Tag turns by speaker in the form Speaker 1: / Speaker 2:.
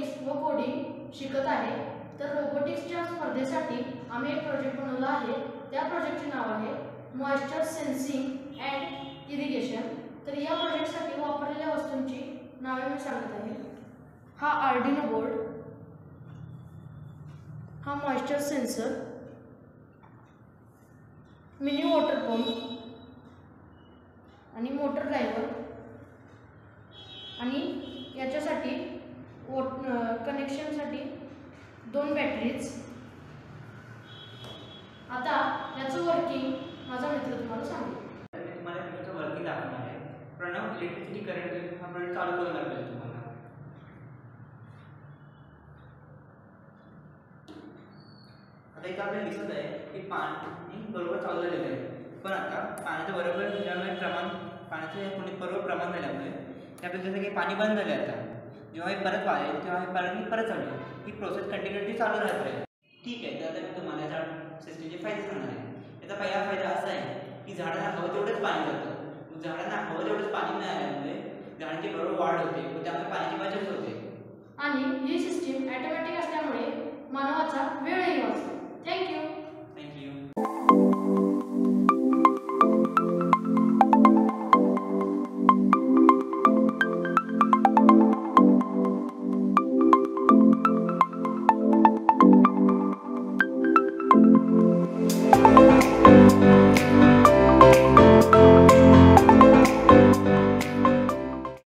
Speaker 1: Robotics व coding शिकत आहे। तर रोबोटिक्सच्या स्पर्धेसाठी आम्ही एक प्रोजेक्ट बनवला आहे। त्या प्रोजेक्टचे नाव आहे मॉइश्चर सेन्सिंग अँड इरिगेशन। तर या प्रोजेक्टसाठी वापरलेल्या वस्तूंची नावे मी सांगत आहे। हा आर्डिनो बोर्ड, हा moisture sensor, mini water pump आणि मोटर ड्रायव्हर आणि याच्यासाठी कनेक्शनसाठी 2 बॅटरीज। आता याचं वर्किंग माझा मित्र तुम्हाला सांगेल।
Speaker 2: मी तुम्हाला याचं वर्किंग दाखवणार आहे। प्रणव इलेक्ट्रिसिटी करंट हा प्रोजेक्ट चालू करून दाखवेल तुम्हाला। आता इथं आपल्याला दिसत आहे की पाणी बरोबर चालू झालेलं आहे, पण आता पाण्याचं बरोबर ज्यामुळे पाण्याचे बरोबर प्रमाण झाल्यामुळे त्यापैकी जसं की पाणी बंद झालं आता, जेव्हा हे परत वाढेल तेव्हा हे पाणी परत चालू ही प्रोसेस कंटिन्युअसली चालू राहत राहील। ठीक आहे, तर आता मी तुम्हाला या सिस्टीमचे फायदे सांगणार आहे। याचा पहिला फायदा असा आहे की झाडांना हवं तेवढंच पाणी जातं। झाडांना हवं तेवढंच पाणी मिळाल्यामुळे झाडांची बरोबर वाढ होते व त्यामुळे पाण्याची बचत होते
Speaker 1: आणि ही सिस्टीम ऑटोमॅटिक असल्यामुळे मानवाचा वेळही